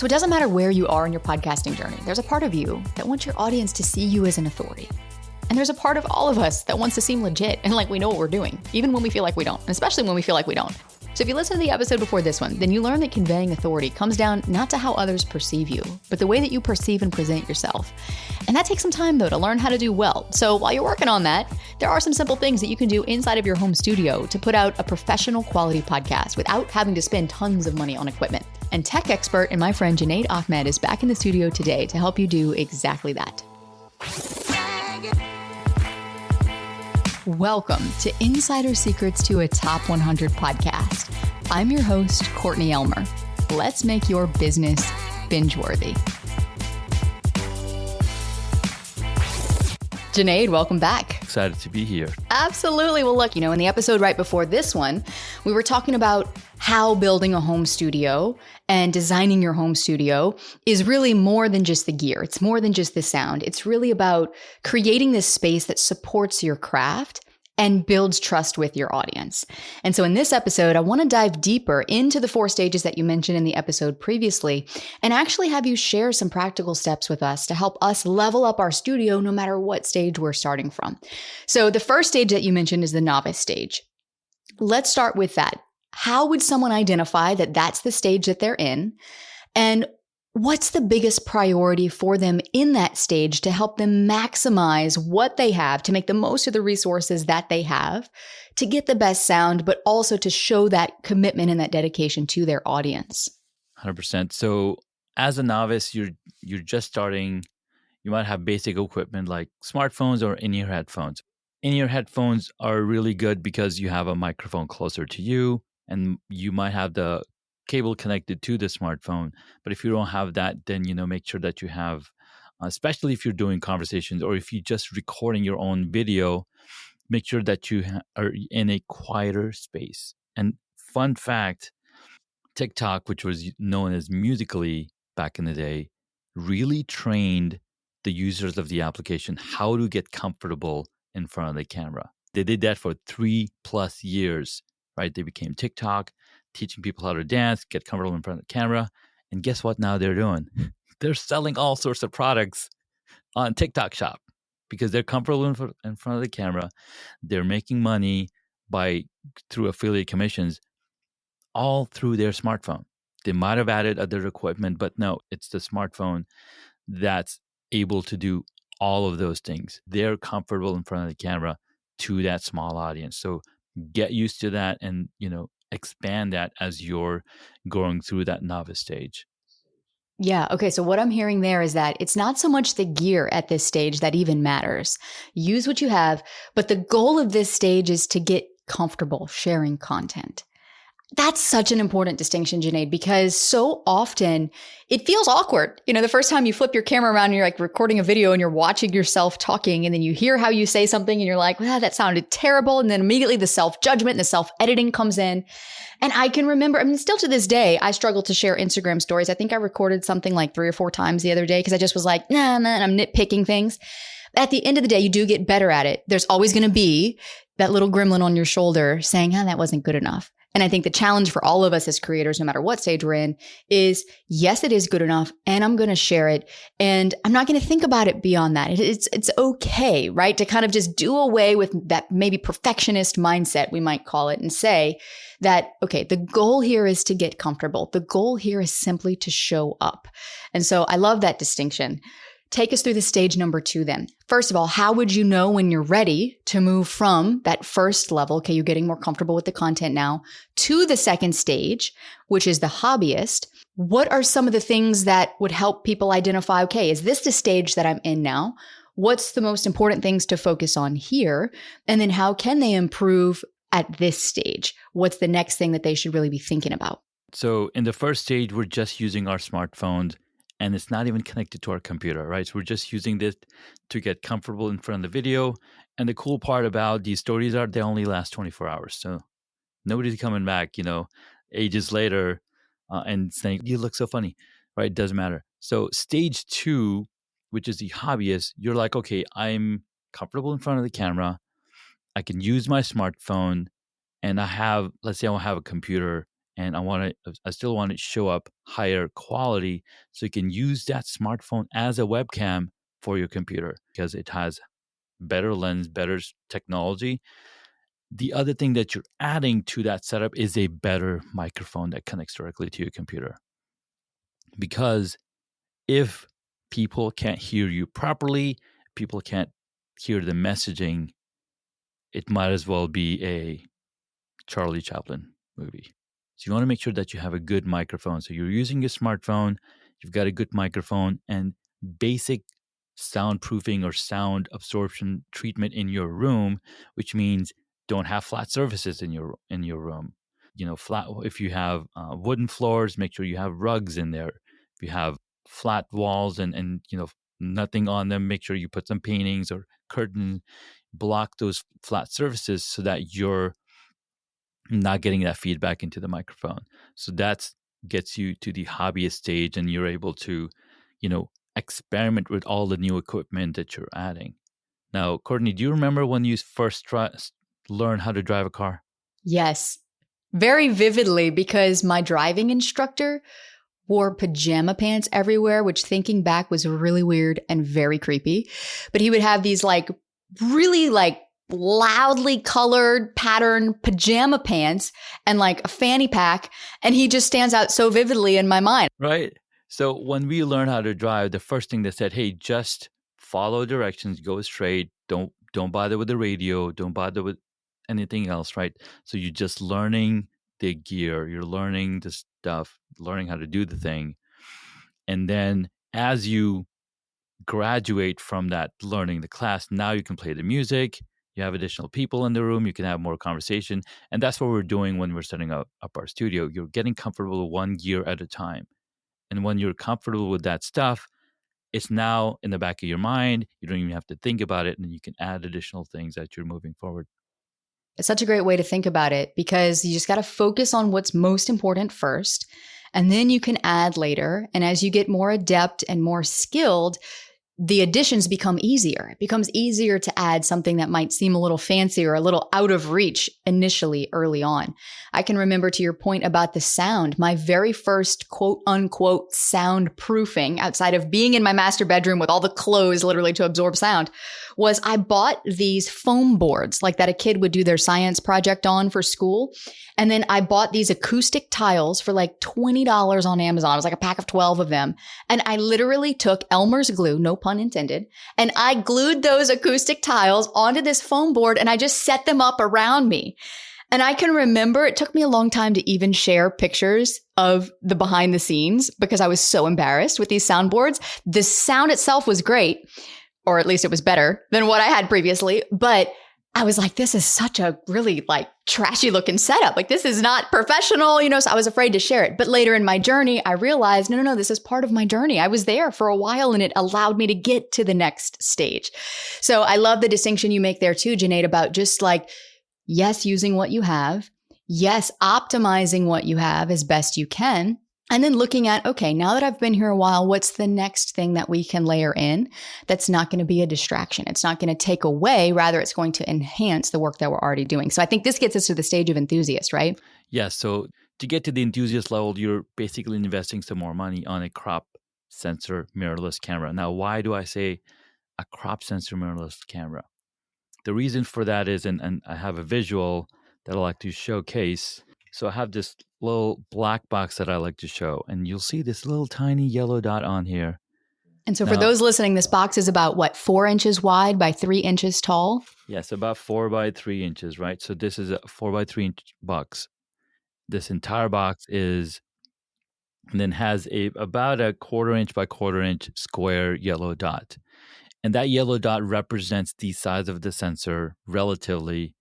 So it doesn't matter where you are in your podcasting journey. There's a part of you that wants your audience to see you as an authority. And there's a part of all of us that wants to seem legit and like we know what we're doing, even when we feel like we don't, and especially when we feel like we don't. So if you listen to the episode before this one, then you learn that conveying authority comes down not to how others perceive you, but the way that you perceive and present yourself. And that takes some time, though, to learn how to do well. So while you're working on that, there are some simple things that you can do inside of your home studio to put out a professional quality podcast without having to spend tons of money on equipment. And tech expert and my friend Junaid Ahmed is back in the studio today to help you do exactly that. Welcome to Insider Secrets to a Top 100 podcast. I'm your host, Courtney Elmer. Let's make your business binge-worthy. Junaid, welcome back. Excited to be here. Absolutely. Well, look, in the episode right before this one, we were talking about how building a home studio and designing your home studio is really more than just the gear. It's more than just the sound. It's really about creating this space that supports your craft and builds trust with your audience. And so in this episode, I want to dive deeper into the 4 stages that you mentioned in the episode previously, and actually have you share some practical steps with us to help us level up our studio no matter what stage we're starting from. So the first stage that you mentioned is the novice stage. Let's start with that. How would someone identify that that's the stage that they're in? And what's the biggest priority for them in that stage to help them maximize what they have, to make the most of the resources that they have, to get the best sound, but also to show that commitment and that dedication to their audience? 100%. So as a novice, you're just starting. You might have basic equipment like smartphones or in-ear headphones. In-ear headphones are really good because you have a microphone closer to you, and you might have the cable connected to the smartphone. But if you don't have that, then make sure that you have, especially if you're doing conversations or if you're just recording your own video, make sure that you are in a quieter space. And fun fact, TikTok, which was known as Musical.ly back in the day, really trained the users of the application how to get comfortable in front of the camera. They did that for 3+ years, right? They became TikTok, teaching people how to dance, get comfortable in front of the camera. And guess what now they're doing? They're selling all sorts of products on TikTok Shop because they're comfortable in front of the camera. They're making money through affiliate commissions all through their smartphone. They might have added other equipment, but no, it's the smartphone that's able to do all of those things. They're comfortable in front of the camera to that small audience. So get used to that and, expand that as you're going through that novice stage. Yeah. Okay. So what I'm hearing there is that it's not so much the gear at this stage that even matters. Use what you have, but the goal of this stage is to get comfortable sharing content. That's such an important distinction, Junaid, because so often it feels awkward. The first time you flip your camera around and you're like recording a video and you're watching yourself talking, and then you hear how you say something and you're like, well, that sounded terrible. And then immediately the self-judgment and the self-editing comes in. And I can remember, still to this day, I struggle to share Instagram stories. I think I recorded something like 3 or 4 times the other day because I just was like, nah, man, I'm nitpicking things. At the end of the day, you do get better at it. There's always going to be that little gremlin on your shoulder saying, that wasn't good enough. And I think the challenge for all of us as creators, no matter what stage we're in, is yes, it is good enough, and I'm going to share it. And I'm not going to think about it beyond that. It's okay, right? To kind of just do away with that maybe perfectionist mindset, we might call it, and say that, okay, the goal here is to get comfortable. The goal here is simply to show up. And so I love that distinction. Take us through the stage number 2 then. First of all, how would you know when you're ready to move from that first level, okay, you're getting more comfortable with the content now, to the second stage, which is the hobbyist? What are some of the things that would help people identify, okay, is this the stage that I'm in now? What's the most important things to focus on here? And then how can they improve at this stage? What's the next thing that they should really be thinking about? So in the first stage, we're just using our smartphones. And it's not even connected to our computer, right? So we're just using this to get comfortable in front of the video. And the cool part about these stories are they only last 24 hours. So nobody's coming back, ages later and saying, you look so funny, right? It doesn't matter. So stage 2, which is the hobbyist, you're like, okay, I'm comfortable in front of the camera. I can use my smartphone and let's say I have a computer and I still want to show up higher quality, so you can use that smartphone as a webcam for your computer because it has better lens, better technology. The other thing that you're adding to that setup is a better microphone that connects directly to your computer. Because if people can't hear you properly, people can't hear the messaging, it might as well be a Charlie Chaplin movie. So you want to make sure that you have a good microphone. So you're using your smartphone, you've got a good microphone, and basic soundproofing or sound absorption treatment in your room, which means don't have flat surfaces in your room. Flat. If you have wooden floors, make sure you have rugs in there. If you have flat walls and nothing on them, make sure you put some paintings or curtain, block those flat surfaces so that you're not getting that feedback into the microphone. So that gets you to the hobbyist stage, and you're able to, experiment with all the new equipment that you're adding. Now, Courtney, do you remember when you first learned how to drive a car? Yes, very vividly, because my driving instructor wore pajama pants everywhere, which thinking back was really weird and very creepy. But he would have these really loudly colored pattern pajama pants and a fanny pack. And he just stands out so vividly in my mind. Right. So when we learned how to drive, the first thing they said, hey, just follow directions, go straight. Don't bother with the radio. Don't bother with anything else, right? So you're just learning the gear. You're learning the stuff, learning how to do the thing. And then as you graduate from that learning the class, now you can play the music. You have additional people in the room. You can have more conversation. And that's what we're doing when we're setting up our studio. You're getting comfortable with one gear at a time. And when you're comfortable with that stuff, it's now in the back of your mind. You don't even have to think about it. And you can add additional things as you're moving forward. It's such a great way to think about it, because you just got to focus on what's most important first, and then you can add later. And as you get more adept and more skilled, the additions become easier. It becomes easier to add something that might seem a little fancy or a little out of reach initially early on. I can remember, to your point about the sound, my very first quote unquote soundproofing, outside of being in my master bedroom with all the clothes literally to absorb sound, was I bought these foam boards that a kid would do their science project on for school. And then I bought these acoustic tiles for $20 on Amazon. It was a pack of 12 of them. And I literally took Elmer's glue, no pun intended, and I glued those acoustic tiles onto this foam board, and I just set them up around me. And I can remember it took me a long time to even share pictures of the behind the scenes, because I was so embarrassed with these soundboards. The sound itself was great, or at least it was better than what I had previously. But I was like, this is such a really trashy looking setup. This is not professional, so I was afraid to share it. But later in my journey, I realized, no, this is part of my journey. I was there for a while, and it allowed me to get to the next stage. So I love the distinction you make there too, Junaid, about just yes, using what you have. Yes, optimizing what you have as best you can. And then looking at, okay, now that I've been here a while, what's the next thing that we can layer in that's not going to be a distraction? It's not going to take away, rather it's going to enhance the work that we're already doing. So I think this gets us to the stage of enthusiast, right? Yeah, so to get to the enthusiast level, you're basically investing some more money on a crop sensor mirrorless camera. Now, why do I say a crop sensor mirrorless camera? The reason for that is, and I have a visual that I like to showcase. So I have this little black box that I like to show, and you'll see this little tiny yellow dot on here. And so for those listening, this box is about 4 inches wide by 3 inches tall? Yes, about 4 by 3 inches, right? So this is a 4 by 3 inch box. This entire box is, and then has about a 1/4 inch by 1/4 inch square yellow dot. And that yellow dot represents the size of the sensor relatively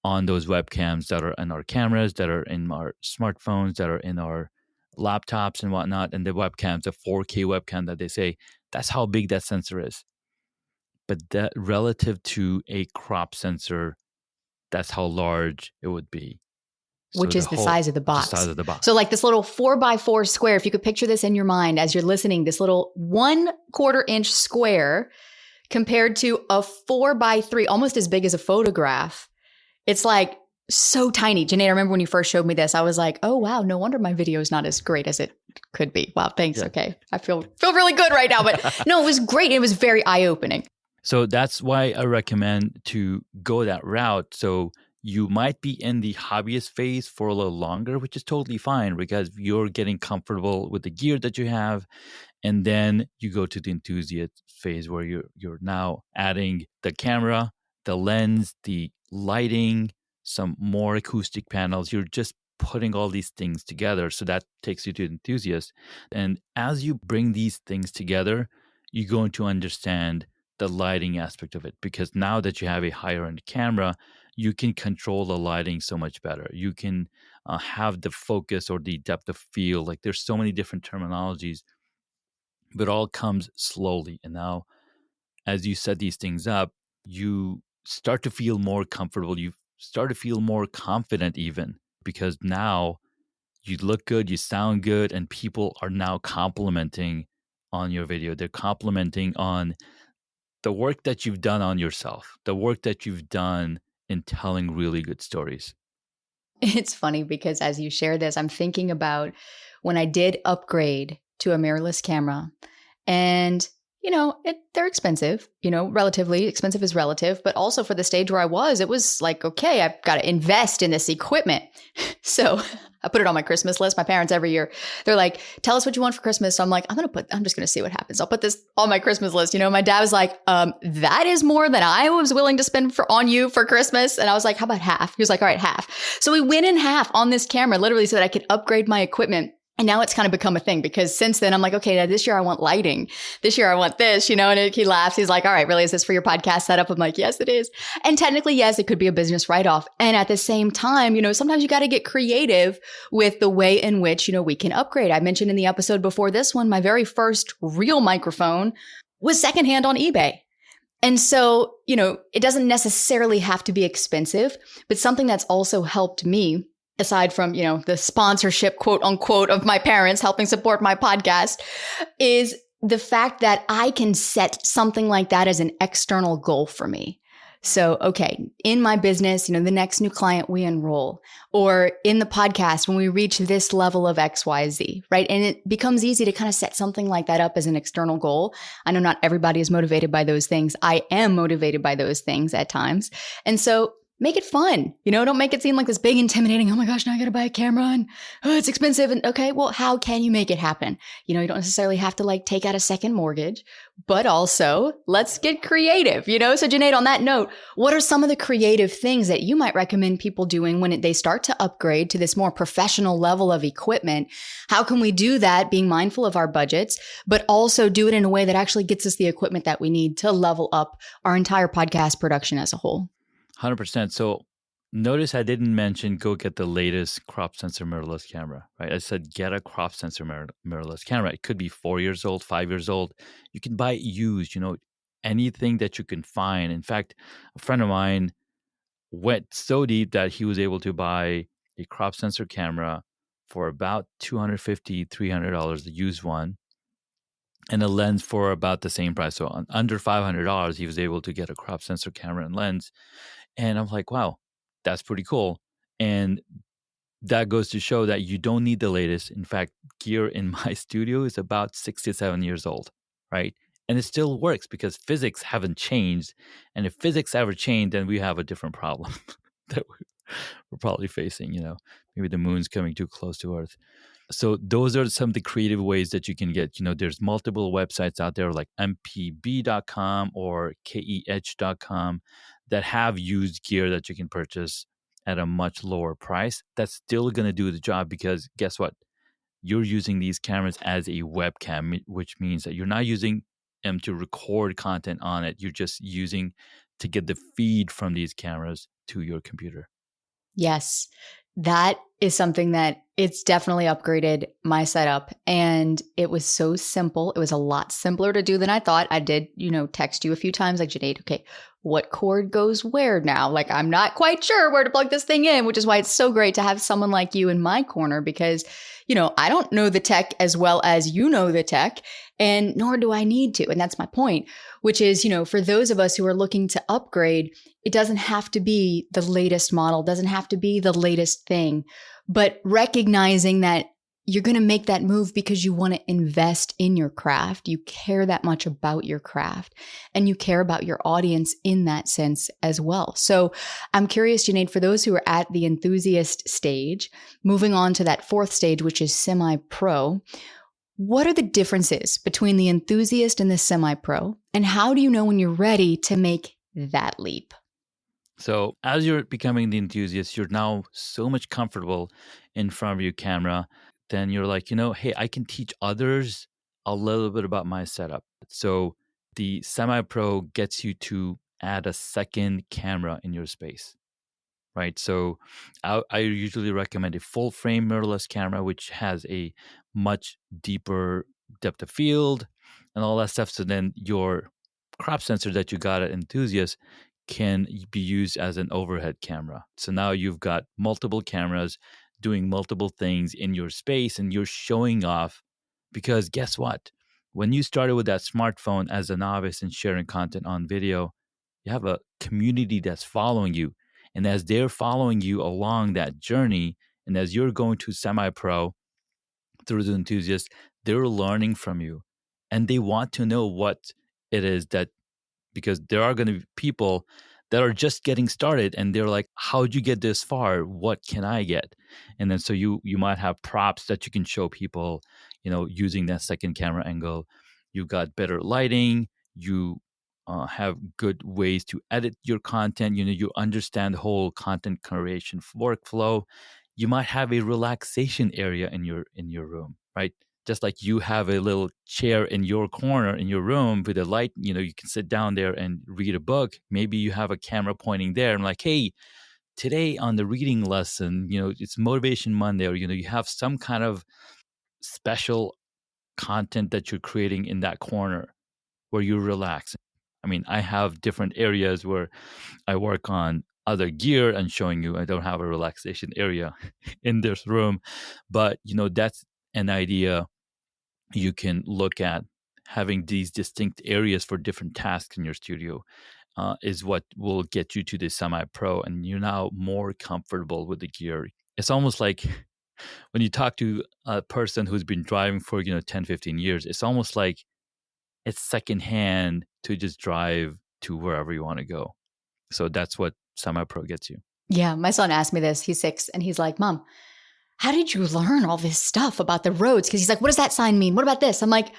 on those webcams that are in our cameras, that are in our smartphones, that are in our laptops and whatnot. And the webcams, a 4K webcam that they say, that's how big that sensor is. But that relative to a crop sensor, that's how large it would be. Which is the size of the box. The size of the box. So this little 4x4 square, if you could picture this in your mind as you're listening, this little 1/4 inch square compared to a 4x3, almost as big as a photograph. It's So tiny. Junaid, I remember when you first showed me this, I was like, oh, wow, no wonder my video is not as great as it could be. Wow, thanks. Yeah. Okay. I feel really good right now. But no, it was great. It was very eye-opening. So that's why I recommend to go that route. So you might be in the hobbyist phase for a little longer, which is totally fine because you're getting comfortable with the gear that you have. And then you go to the enthusiast phase where you're now adding the camera, the lens, the lighting, some more acoustic panels. You're just putting all these things together. So that takes you to enthusiast. And as you bring these things together, you're going to understand the lighting aspect of it, because now that you have a higher end camera, you can control the lighting so much better. You can have the focus or the depth of field. Like there's so many different terminologies, but it all comes slowly. And now, as you set these things up, you start to feel more comfortable. You start to feel more confident, even because now you look good, you sound good, and people are now complimenting on your video. They're complimenting on the work that you've done on yourself, the work that you've done in telling really good stories. It's funny because as you share this, I'm thinking about when I did upgrade to a mirrorless camera. And, they're expensive, relatively expensive is relative, but also for the stage where I was, it was like, okay, I've got to invest in this equipment. So I put it on my Christmas list. My parents every year, they're like, tell us what you want for Christmas. So I'm like, I'm just going to see what happens. I'll put this on my Christmas list. My dad was like, that is more than I was willing to spend on you for Christmas. And I was like, how about half? He was like, all right, half. So we went in half on this camera, literally so that I could upgrade my equipment. And now it's kind of become a thing because since then I'm like, okay, now this year I want lighting. This year I want this, and he laughs. He's like, all right, really, is this for your podcast setup? I'm like, yes, it is. And technically, yes, it could be a business write-off. And at the same time, sometimes you got to get creative with the way in which, we can upgrade. I mentioned in the episode before this one, my very first real microphone was secondhand on eBay. And so, it doesn't necessarily have to be expensive, but something that's also helped me, aside from, the sponsorship, quote unquote, of my parents helping support my podcast, is the fact that I can set something like that as an external goal for me. So, okay, in my business, the next new client we enroll, or in the podcast, when we reach this level of XYZ, right? And it becomes easy to kind of set something like that up as an external goal. I know not everybody is motivated by those things. I am motivated by those things at times. And so make it fun. Don't make it seem like this big, intimidating, oh my gosh, now I got to buy a camera and it's expensive. And okay, well, how can you make it happen? You don't necessarily have to take out a second mortgage, but also let's get creative, So Junaid, on that note, what are some of the creative things that you might recommend people doing when they start to upgrade to this more professional level of equipment? How can we do that being mindful of our budgets, but also do it in a way that actually gets us the equipment that we need to level up our entire podcast production as a whole? 100%. So notice I didn't mention go get the latest crop sensor mirrorless camera, right? I said get a crop sensor mirrorless camera. It could be 4 years old, 5 years old. You can buy it used, anything that you can find. In fact, a friend of mine went so deep that he was able to buy a crop sensor camera for about $250, $300, the used one, and a lens for about the same price. So under $500, he was able to get a crop sensor camera and lens. And I'm like, wow, that's pretty cool. And that goes to show that you don't need the latest. In fact, gear in my studio is about 6 to 7 years old, right? And it still works because physics haven't changed. And if physics ever changed, then we have a different problem that we're probably facing, maybe the moon's coming too close to Earth. So those are some of the creative ways that you can get, there's multiple websites out there like mpb.com or keh.com that have used gear that you can purchase at a much lower price. That's still going to do the job because guess what? You're using these cameras as a webcam, which means that you're not using them to record content on it. You're just using to get the feed from these cameras to your computer. Yes, that is something that it's definitely upgraded my setup. And it was so simple. It was a lot simpler to do than I thought. I did, text you a few times like, Junaid, okay, what cord goes where now? Like, I'm not quite sure where to plug this thing in, which is why it's so great to have someone like you in my corner because, I don't know the tech as well as you know the tech, and nor do I need to. And that's my point, which is, for those of us who are looking to upgrade, it doesn't have to be the latest model, doesn't have to be the latest thing, but recognizing that you're going to make that move because you want to invest in your craft. You care that much about your craft and you care about your audience in that sense as well. So I'm curious, Junaid, for those who are at the enthusiast stage, moving on to that fourth stage, which is semi-pro, what are the differences between the enthusiast and the semi-pro? And how do you know when you're ready to make that leap? So as you're becoming the enthusiast, you're now so much comfortable in front of your camera. Then you're like, hey, I can teach others a little bit about my setup. So the semi-pro gets you to add a second camera in your space, right? So I usually recommend a full frame mirrorless camera, which has a much deeper depth of field and all that stuff. So then your crop sensor that you got at Enthusiast can be used as an overhead camera. So now you've got multiple cameras doing multiple things in your space and you're showing off because guess what? When you started with that smartphone as a novice and sharing content on video, you have a community that's following you. And as they're following you along that journey, and as you're going to semi-pro through the Enthusiast, they're learning from you. And they want to know what it is that, because there are going to be people that are just getting started and they're like, how'd you get this far? What can I get? And then so you might have props that you can show people, using that second camera angle. You've got better lighting. You have good ways to edit your content. You understand the whole content creation workflow. You might have a relaxation area in your room, right? Just like you have a little chair in your corner in your room with a light, you can sit down there and read a book. Maybe you have a camera pointing there. I'm like, hey, today on the reading lesson, it's Motivation Monday, or, you have some kind of special content that you're creating in that corner where you relax. I mean, I have different areas where I work on other gear and showing you I don't have a relaxation area in this room. But, that's an idea you can look at. Having these distinct areas for different tasks in your studio is what will get you to the semi-pro, and you're now more comfortable with the gear. It's almost like when you talk to a person who's been driving for 10, 15 years, it's almost like it's secondhand to just drive to wherever you want to go. So that's what semi-pro gets you. Yeah, my son asked me this. He's 6 and he's like, Mom, how did you learn all this stuff about the roads? Because he's like, what does that sign mean? What about this? I'm like,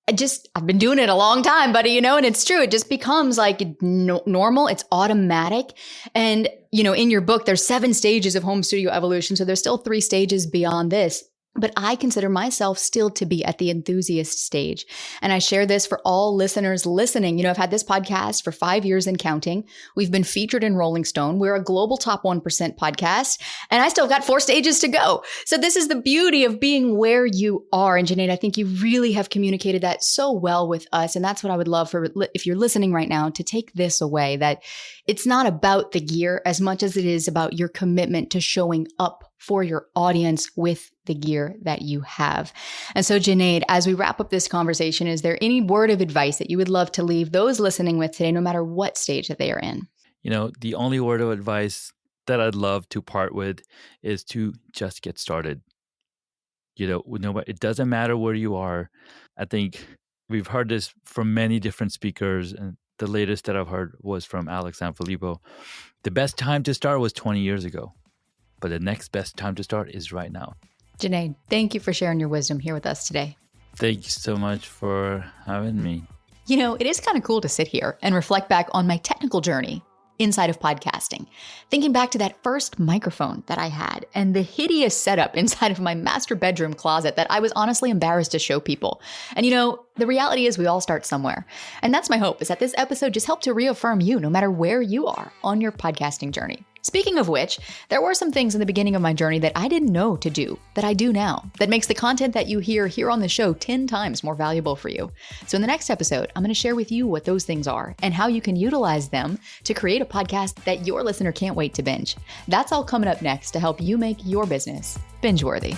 I've been doing it a long time, buddy, and it's true. It just becomes like normal. It's automatic. And, in your book, there's 7 stages of home studio evolution. So there's still 3 stages beyond this. But I consider myself still to be at the enthusiast stage. And I share this for all listeners listening. I've had this podcast for 5 years and counting. We've been featured in Rolling Stone. We're a global top 1% podcast, and I still got 4 stages to go. So this is the beauty of being where you are. And Junaid, I think you really have communicated that so well with us. And that's what I would love for, if you're listening right now, to take this away, that it's not about the gear as much as it is about your commitment to showing up for your audience with the gear that you have. And so, Junaid, as we wrap up this conversation, is there any word of advice that you would love to leave those listening with today, no matter what stage that they are in? The only word of advice that I'd love to part with is to just get started. It doesn't matter where you are. I think we've heard this from many different speakers, and the latest that I've heard was from Alex Sanfilippo. The best time to start was 20 years ago. But the next best time to start is right now. Junaid, thank you for sharing your wisdom here with us today. Thank you so much for having me. It is kind of cool to sit here and reflect back on my technical journey inside of podcasting, thinking back to that first microphone that I had and the hideous setup inside of my master bedroom closet that I was honestly embarrassed to show people. And the reality is we all start somewhere. And that's my hope, is that this episode just helped to reaffirm you, no matter where you are on your podcasting journey. Speaking of which, there were some things in the beginning of my journey that I didn't know to do, that I do now, that makes the content that you hear here on the show 10 times more valuable for you. So in the next episode, I'm going to share with you what those things are and how you can utilize them to create a podcast that your listener can't wait to binge. That's all coming up next to help you make your business binge-worthy.